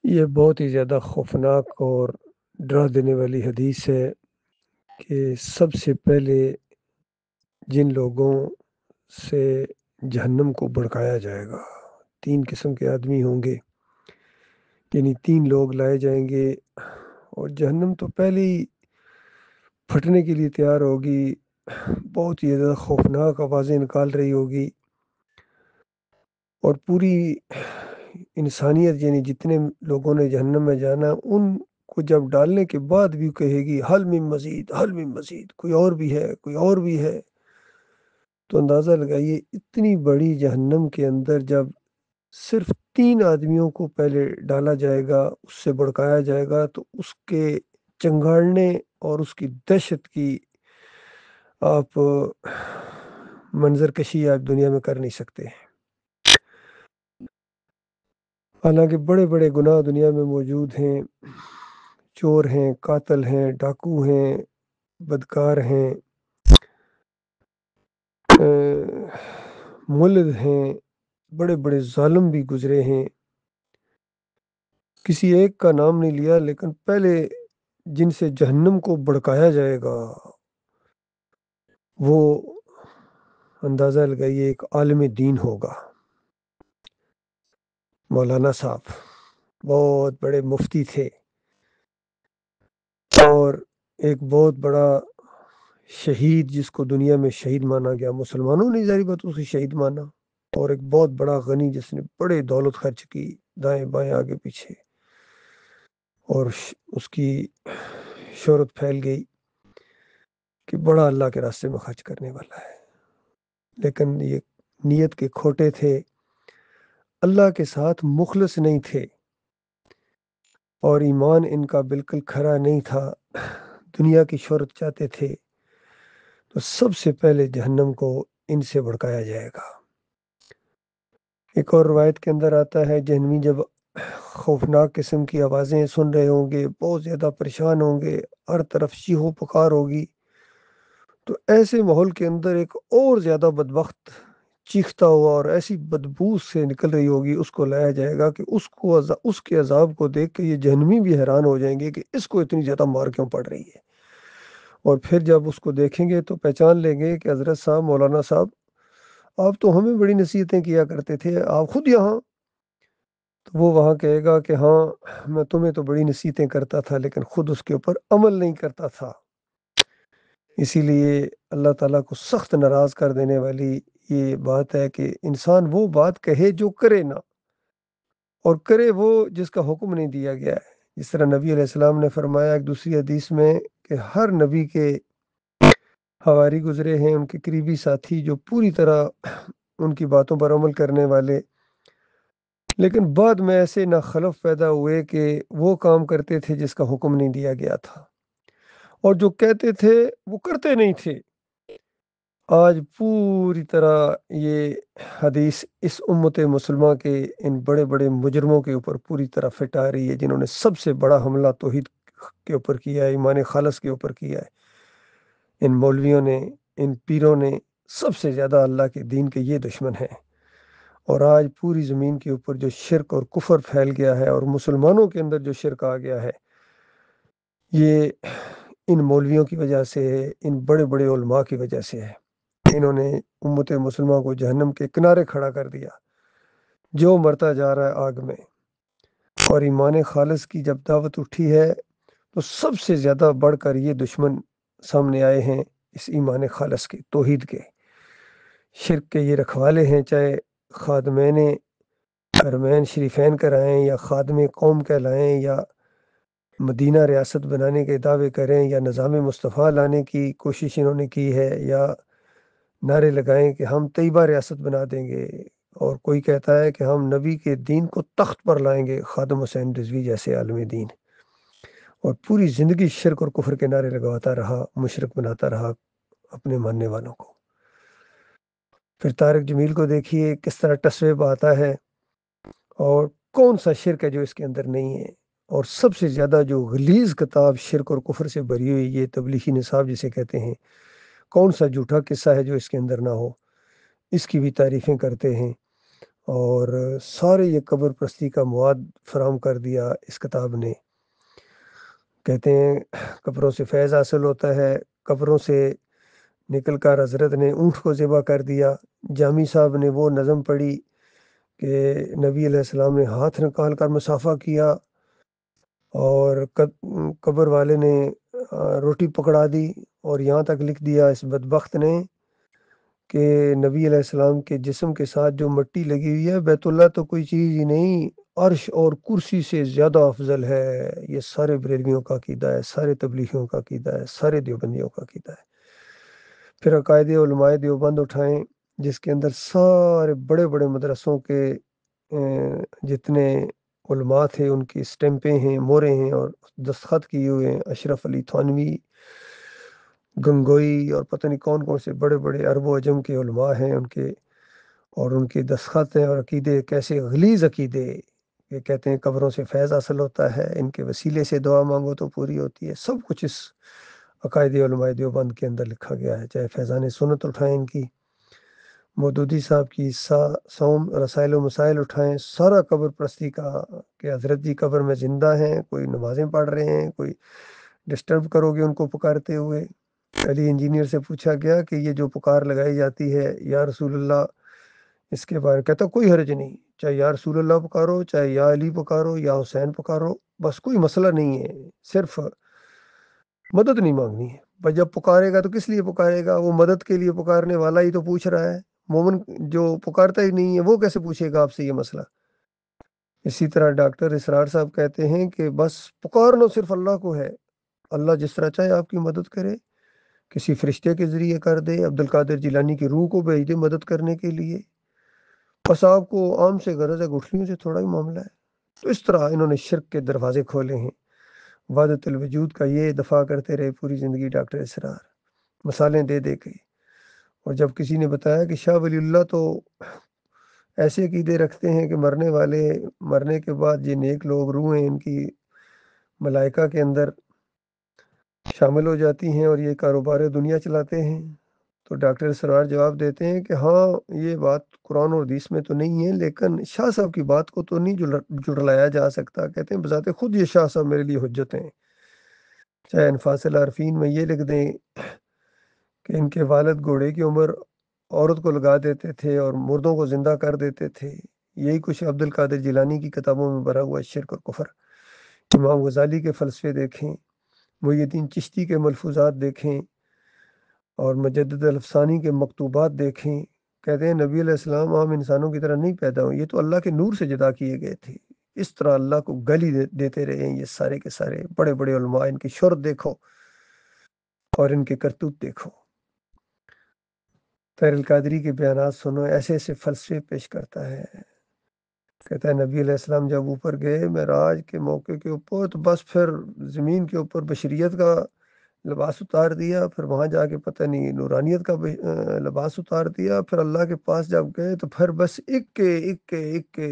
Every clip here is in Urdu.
یہ بہت ہی زیادہ خوفناک اور ڈرا دینے والی حدیث ہے کہ سب سے پہلے جن لوگوں سے جہنم کو بھڑکایا جائے گا، 3 قسم کے آدمی ہوں گے، یعنی 3 لوگ لائے جائیں گے اور جہنم تو پہلے ہی پھٹنے کے لیے تیار ہوگی، بہت ہی زیادہ خوفناک آوازیں نکال رہی ہوگی اور پوری انسانیت یعنی جتنے لوگوں نے جہنم میں جانا ان کو جب ڈالنے کے بعد بھی کہے گی حل من مزید، حل من مزید، کوئی اور بھی ہے، کوئی اور بھی ہے۔ تو اندازہ لگائیے اتنی بڑی جہنم کے اندر جب صرف 3 آدمیوں کو پہلے ڈالا جائے گا، اس سے بھڑکایا جائے گا، تو اس کے چنگاڑنے اور اس کی دہشت کی آپ منظر کشی آپ دنیا میں کر نہیں سکتے۔ حالانکہ بڑے بڑے گناہ دنیا میں موجود ہیں، چور ہیں، قاتل ہیں، ڈاکو ہیں، بدکار ہیں، ملد ہیں، بڑے بڑے ظالم بھی گزرے ہیں۔ کسی ایک کا نام نہیں لیا، لیکن پہلے جن سے جہنم کو بھڑکایا جائے گا وہ اندازہ لگائیے ایک عالم دین ہوگا، مولانا صاحب بہت بڑے مفتی تھے اور ایک بہت بڑا شہید جس کو دنیا میں شہید مانا گیا، مسلمانوں نے ظاہری بات اسے شہید مانا، اور ایک بہت بڑا غنی جس نے بڑے دولت خرچ کی دائیں بائیں آگے پیچھے، اور اس کی شہرت پھیل گئی کہ بڑا اللہ کے راستے میں خرچ کرنے والا ہے، لیکن یہ نیت کے کھوٹے تھے، اللہ کے ساتھ مخلص نہیں تھے اور ایمان ان کا بالکل کھرا نہیں تھا، دنیا کی شہرت چاہتے تھے، تو سب سے پہلے جہنم کو ان سے بھڑکایا جائے گا۔ ایک اور روایت کے اندر آتا ہے جہنمی جب خوفناک قسم کی آوازیں سن رہے ہوں گے، بہت زیادہ پریشان ہوں گے، ہر طرف چیخ و پکار ہوگی، تو ایسے ماحول کے اندر ایک اور زیادہ بدبخت چیختا ہوا اور ایسی بدبو سے نکل رہی ہوگی، اس کو لایا جائے گا کہ اس کے عذاب کو دیکھ کے یہ جہنمی بھی حیران ہو جائیں گے کہ اس کو اتنی زیادہ مار کیوں پڑ رہی ہے، اور پھر جب اس کو دیکھیں گے تو پہچان لیں گے کہ حضرت صاحب، مولانا صاحب، آپ تو ہمیں بڑی نصیحتیں کیا کرتے تھے، آپ خود یہاں؟ تو وہ وہاں کہے گا کہ ہاں، میں تمہیں تو بڑی نصیحتیں کرتا تھا لیکن خود اس کے اوپر عمل نہیں کرتا تھا، اسی لیے اللہ تعالیٰ کو سخت ناراض کر دینے والی یہ بات ہے کہ انسان وہ بات کہے جو کرے نہ، اور کرے وہ جس کا حکم نہیں دیا گیا ہے۔ جس طرح نبی علیہ السلام نے فرمایا ایک دوسری حدیث میں کہ ہر نبی کے حواری گزرے ہیں، ان کے قریبی ساتھی جو پوری طرح ان کی باتوں پر عمل کرنے والے، لیکن بعد میں ایسے ناخلف پیدا ہوئے کہ وہ کام کرتے تھے جس کا حکم نہیں دیا گیا تھا، اور جو کہتے تھے وہ کرتے نہیں تھے۔ آج پوری طرح یہ حدیث اس امت مسلمہ کے ان بڑے بڑے مجرموں کے اوپر پوری طرح فٹ آ رہی ہے، جنہوں نے سب سے بڑا حملہ توحید کے اوپر کیا ہے، ایمان خالص کے اوپر کیا ہے۔ ان مولویوں نے، ان پیروں نے سب سے زیادہ اللہ کے دین کے یہ دشمن ہیں، اور آج پوری زمین کے اوپر جو شرک اور کفر پھیل گیا ہے اور مسلمانوں کے اندر جو شرک آ گیا ہے، یہ ان مولویوں کی وجہ سے ہے، ان بڑے بڑے علماء کی وجہ سے ہے۔ انہوں نے امت مسلمہ کو جہنم کے کنارے کھڑا کر دیا، جو مرتا جا رہا ہے آگ میں، اور ایمان خالص کی جب دعوت اٹھی ہے تو سب سے زیادہ بڑھ کر یہ دشمن سامنے آئے ہیں اس ایمان خالص کے، توحید کے، شرک کے یہ رکھوالے ہیں، چاہے خادمین حرمین شریفین کرائیں یا خادم قوم کہلائیں یا مدینہ ریاست بنانے کے دعوے کریں یا نظام مصطفیٰ لانے کی کوشش انہوں نے کی ہے، یا نعرے لگائیں کہ ہم طیبہ ریاست بنا دیں گے، اور کوئی کہتا ہے کہ ہم نبی کے دین کو تخت پر لائیں گے، خادم حسین رضوی جیسے عالم دین، اور پوری زندگی شرک اور کفر کے نعرے لگواتا رہا، مشرک بناتا رہا اپنے ماننے والوں کو۔ پھر طارق جمیل کو دیکھیے کس طرح ٹسوے آتا ہے، اور کون سا شرک ہے جو اس کے اندر نہیں ہے، اور سب سے زیادہ جو غلیظ کتاب شرک اور کفر سے بھری ہوئی یہ تبلیغی نصاب جسے کہتے ہیں، کون سا جھوٹا قصہ ہے جو اس کے اندر نہ ہو، اس کی بھی تعریفیں کرتے ہیں، اور سارے یہ قبر پرستی کا مواد فراہم کر دیا اس کتاب نے۔ کہتے ہیں قبروں سے فیض حاصل ہوتا ہے، قبروں سے نکل کر حضرت نے اونٹ کو ذبح کر دیا۔ جامی صاحب نے وہ نظم پڑھی کہ نبی علیہ السلام نے ہاتھ نکال کر مصافحہ کیا، اور قبر والے نے روٹی پکڑا دی، اور یہاں تک لکھ دیا اس بدبخت نے کہ نبی علیہ السلام کے جسم کے ساتھ جو مٹی لگی ہوئی ہے، بیت اللہ تو کوئی چیز ہی نہیں، عرش اور کرسی سے زیادہ افضل ہے۔ یہ سارے بریلویوں کا عقیدہ ہے، سارے تبلیغیوں کا عقیدہ ہے، سارے دیوبندیوں کا عقیدہ ہے۔ پھر عقائد علماء دیوبند اٹھائیں، جس کے اندر سارے بڑے بڑے مدرسوں کے جتنے علماء تھے ان کی سٹیمپیں ہیں، مورے ہیں اور دستخط کیے ہوئے ہیں۔ اشرف علی تھانوی، گنگوئی، اور پتہ نہیں کون کون سے بڑے بڑے عرب و عجم کے علماء ہیں ان کے، اور ان کے دستخط ہیں، اور عقیدے کیسے غلیظ عقیدے، یہ کہتے ہیں قبروں سے فیض حاصل ہوتا ہے، ان کے وسیلے سے دعا مانگو تو پوری ہوتی ہے۔ سب کچھ اس عقائد علماء دیوبند کے اندر لکھا گیا ہے، چاہے فیضان سنت اٹھائیں ان کی، مودودی صاحب کی سوم رسائل و مسائل اٹھائیں، سارا قبر پرستی کا کہ حضرت جی قبر میں زندہ ہیں، کوئی نمازیں پڑھ رہے ہیں، کوئی ڈسٹرب کرو گے ان کو پکارتے ہوئے۔ علی انجینئر سے پوچھا گیا کہ یہ جو پکار لگائی جاتی ہے یا رسول اللہ، اس کے بارے میں کہتا کوئی حرج نہیں، چاہے یا رسول اللہ پکارو، چاہے یا علی پکارو، یا حسین پکارو، بس کوئی مسئلہ نہیں ہے، صرف مدد نہیں مانگنی ہے۔ بس جب پکارے گا تو کس لیے پکارے گا؟ وہ مدد کے لیے پکارنے والا ہی تو پوچھ رہا ہے، مومن جو پکارتا ہی نہیں ہے وہ کیسے پوچھے گا آپ سے یہ مسئلہ؟ اسی طرح ڈاکٹر اسرار صاحب کہتے ہیں کہ بس پکارنا صرف اللہ کو ہے، اللہ جس طرح چاہے آپ کی مدد کرے، کسی فرشتے کے ذریعے کر دے، عبد القادر جیلانی کی روح کو بھیج دے مدد کرنے کے لیے، بس آپ کو عام سے غرض ہے، گٹھلیوں سے تھوڑا ہی معاملہ ہے۔ تو اس طرح انہوں نے شرک کے دروازے کھولے ہیں۔ وحدت الوجود کا یہ دفاع کرتے رہے پوری زندگی ڈاکٹر اسرار، مثالیں دے دے کے۔ اور جب کسی نے بتایا کہ شاہ ولی اللہ تو ایسے عقیدے رکھتے ہیں کہ مرنے کے بعد یہ نیک لوگ روحیں ان کی ملائکہ کے اندر شامل ہو جاتی ہیں اور یہ کاروبار دنیا چلاتے ہیں، تو ڈاکٹر اسرار جواب دیتے ہیں کہ ہاں یہ بات قرآن اور حدیث میں تو نہیں ہے، لیکن شاہ صاحب کی بات کو تو نہیں جھٹلایا جا سکتا۔ کہتے ہیں بذات خود یہ شاہ صاحب میرے لیے حجت ہیں۔ چاہے انفاس العارفین میں یہ لکھ دیں کہ ان کے والد گھوڑے کی عمر عورت کو لگا دیتے تھے اور مردوں کو زندہ کر دیتے تھے، یہی کچھ عبد القادر جیلانی کی کتابوں میں بھرا ہوا شرک اور کفر۔ امام غزالی کے فلسفے دیکھیں، محی الدین چشتی کے ملفوظات دیکھیں، اور مجدد الافسانی کے مکتوبات دیکھیں۔ کہتے ہیں نبی علیہ السلام عام انسانوں کی طرح نہیں پیدا ہوئے، یہ تو اللہ کے نور سے جدا کیے گئے تھے۔ اس طرح اللہ کو گالی دیتے رہے ہیں یہ سارے کے سارے بڑے بڑے علماء، ان کی شہرت دیکھو اور ان کے کرتوت دیکھو۔ طاہر القادری کے بیانات سنو، ایسے ایسے فلسفے پیش کرتا ہے۔ کہتا ہے نبی علیہ السلام جب اوپر گئے معراج کے موقع کے اوپر، تو بس پھر زمین کے اوپر بشریت کا لباس اتار دیا، پھر وہاں جا کے پتہ نہیں نورانیت کا لباس اتار دیا، پھر اللہ کے پاس جب گئے تو پھر بس ایک کے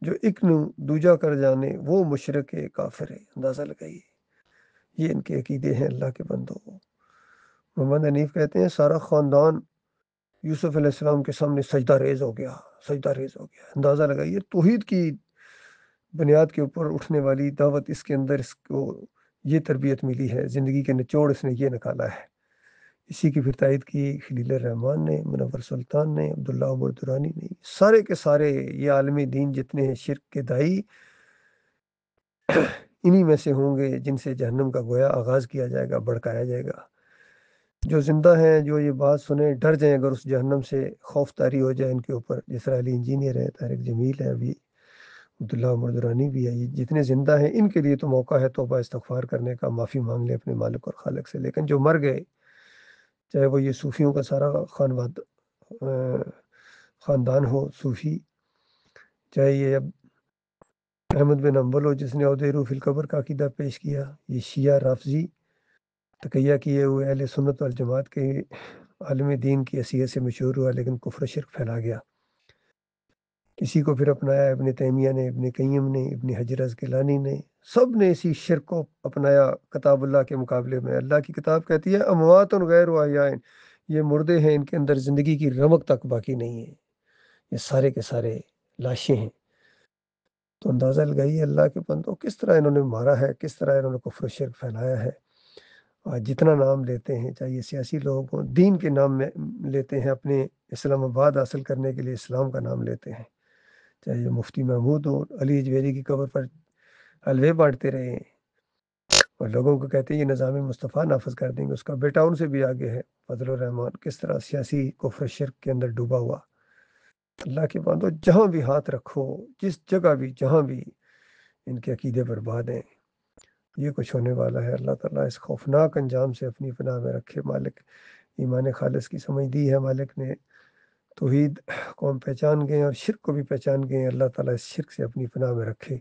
جو ایک نو دوجا کر جانے وہ مشرک کافر ہے۔ اندازہ لگائیے، یہ ان کے عقیدے ہیں اللہ کے بندوں۔ محمد حنیف کہتے ہیں سارا خاندان یوسف علیہ السلام کے سامنے سجدہ ریز ہو گیا، سجدہ ریز ہو گیا۔ اندازہ لگائیے، توحید کی بنیاد کے اوپر اٹھنے والی دعوت، اس کے اندر اس کو یہ تربیت ملی ہے، زندگی کے نچوڑ اس نے یہ نکالا ہے۔ اسی کی پھر تائید کی خلیل الرحمن نے، منور سلطان نے، عبداللہ عمر درانی نے، سارے کے سارے یہ عالم دین جتنے ہیں شرک کے دائی انہی میں سے ہوں گے جن سے جہنم کا گویا آغاز کیا جائے گا، بڑکایا جائے گا۔ جو زندہ ہیں جو یہ بات سنیں ڈر جائیں اگر اس جہنم سے، خوف طاری ہو جائے ان کے اوپر، جس طرح علی انجینئر ہے، طارق جمیل ہے، ابھی عبداللہ عمر درانی بھی ہے، یہ جتنے زندہ ہیں ان کے لیے تو موقع ہے توبہ استغفار کرنے کا، معافی مانگ لیں اپنے مالک اور خالق سے۔ لیکن جو مر گئے، چاہے وہ یہ صوفیوں کا سارا خاندان ہو صوفی، چاہے یہ اب احمد بن حنبل ہو جس نے عہدے فی القبر کا عقیدہ پیش کیا، یہ شیعہ رافضی تقیہ کیے ہوئے اہل سنت والجماعت کے عالم دین کی حیثیت سے مشہور ہوا، لیکن کفر شرک پھیلا گیا۔ کسی کو پھر اپنایا ابن تیمیہ نے، ابن قیم نے، ابن حجر عسقلانی نے، سب نے اسی شرک کو اپنایا کتاب اللہ کے مقابلے میں۔ اللہ کی کتاب کہتی ہے اموات غیر احیاء، یہ مردے ہیں، ان کے اندر زندگی کی رمق تک باقی نہیں ہے، یہ سارے کے سارے لاشیں ہیں۔ تو اندازہ لگائیے اللہ کے بندوں کس طرح انہوں نے مارا ہے، کس طرح انہوں نے کفر و شرک پھیلایا ہے۔ اور جتنا نام لیتے ہیں، چاہے یہ سیاسی لوگ ہوں، دین کے نام میں لیتے ہیں، اپنے اسلام آباد حاصل کرنے کے لیے اسلام کا نام لیتے ہیں، چاہے یہ مفتی محمود ہو، علی اجویری کی قبر پر حلوے بانٹتے رہے ہیں اور لوگوں کو کہتے ہیں یہ نظام مصطفیٰ نافذ کر دیں گے۔ اس کا بیٹا ان سے بھی آگے ہے، فضل الرحمان، کس طرح سیاسی کفر و شرک کے اندر ڈوبا ہوا۔ اللہ کے بندو جہاں بھی ہاتھ رکھو، جس جگہ بھی، جہاں بھی، ان کے عقیدے برباد ہیں۔ یہ کچھ ہونے والا ہے۔ اللہ تعالیٰ اس خوفناک انجام سے اپنی پناہ میں رکھے۔ مالک ایمان خالص کی سمجھ دی ہے مالک نے، توحید کو ہم پہچان گئے اور شرک کو بھی پہچان گئے۔ اللہ تعالیٰ اس شرک سے اپنی پناہ میں رکھے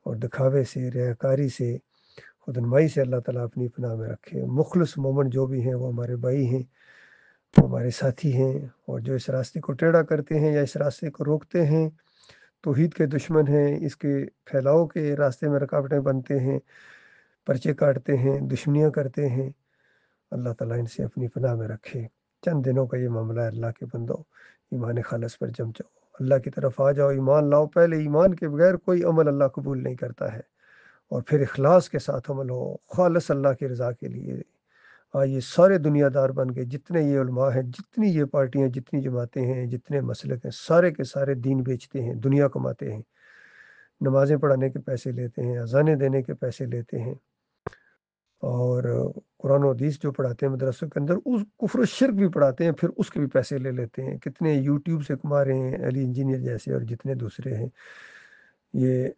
اور دکھاوے سے، ریاکاری سے، خودنمائی سے اللہ تعالیٰ اپنی پناہ میں رکھے۔ مخلص مومن جو بھی ہیں وہ ہمارے بھائی ہیں، وہ ہمارے ساتھی ہیں، اور جو اس راستے کو ٹیڑھا کرتے ہیں یا اس راستے کو روکتے ہیں، توحید کے دشمن ہیں، اس کے پھیلاؤ کے راستے میں رکاوٹیں بنتے ہیں، پرچے کاٹتے ہیں، دشمنیاں کرتے ہیں، اللہ تعالیٰ ان سے اپنی پناہ میں رکھے۔ چند دنوں کا یہ معاملہ ہے اللہ کے بندو، ایمان خالص پر جم جاؤ، اللہ کی طرف آ جاؤ، ایمان لاؤ۔ پہلے ایمان کے بغیر کوئی عمل اللہ قبول نہیں کرتا ہے، اور پھر اخلاص کے ساتھ عمل ہو، خالص اللہ کی رضا کے لیے۔ یہ سارے دنیا دار بن گئے، جتنے یہ علماء ہیں، جتنی یہ پارٹیاں، جتنی جماعتیں ہیں، جتنے مسلک ہیں، سارے کے سارے دین بیچتے ہیں، دنیا کماتے ہیں، نمازیں پڑھانے کے پیسے لیتے ہیں، اذانیں دینے کے پیسے لیتے ہیں، اور قرآن و حدیث جو پڑھاتے ہیں مدرسوں کے اندر، اس کفر و شرک بھی پڑھاتے ہیں، پھر اس کے بھی پیسے لے لیتے ہیں۔ کتنے یوٹیوب سے کما رہے ہیں، علی انجینئر جیسے اور جتنے دوسرے ہیں، یہ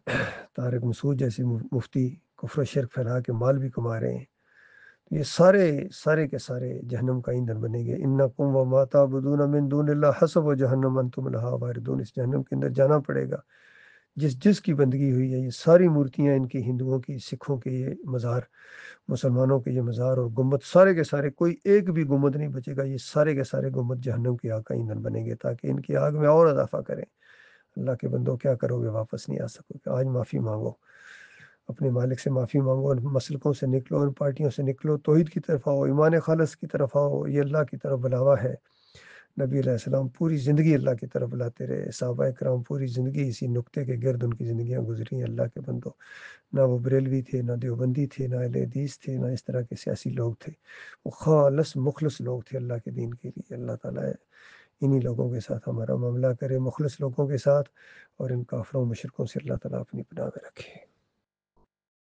طارق مسعود جیسے مفتی کفر و شرک پھیلا کے مال بھی کما رہے ہیں۔ یہ سارے کے سارے جہنم کا ایندھن بنیں گے۔ انکم وما تعبدون من دون اللہ حسب جہنم انتم لہا واردون۔ اس جہنم کے اندر جانا پڑے گا۔ جس کی بندگی ہوئی ہے، یہ ساری مورتیاں ان کی، ہندوؤں کی، سکھوں کے یہ مزار، مسلمانوں کے یہ مزار اور گنبد، سارے کے سارے، کوئی ایک بھی گنبد نہیں بچے گا، یہ سارے کے سارے گنبد جہنم کی آگ کا ایندھن بنیں گے، تاکہ ان کی آگ میں اور اضافہ کریں۔ اللہ کے بندوں کیا کرو گے؟ واپس نہیں آ سکو گے۔ آج معافی مانگو، اپنے مالک سے معافی مانگو، ان مسلکوں سے نکلو، ان پارٹیوں سے نکلو، توحید کی طرف آؤ، ایمان خالص کی طرف آؤ۔ یہ اللہ کی طرف بلاوا ہے۔ نبی علیہ السلام پوری زندگی اللہ کی طرف بلاتے رہے، صحابہ کرام پوری زندگی اسی نقطے کے گرد ان کی زندگیاں گزری ہیں۔ اللہ کے بندوں، نہ وہ بریلوی تھے، نہ دیوبندی تھے، نہ اہل حدیث تھے، نہ اس طرح کے سیاسی لوگ تھے، وہ خالص مخلص لوگ تھے اللہ کے دین کے لیے۔ اللہ تعالیٰ انہی لوگوں کے ساتھ ہمارا معاملہ کرے، مخلص لوگوں کے ساتھ، اور ان کافروں و مشرکوں سے اللہ تعالیٰ اپنی پناہ میں رکھے۔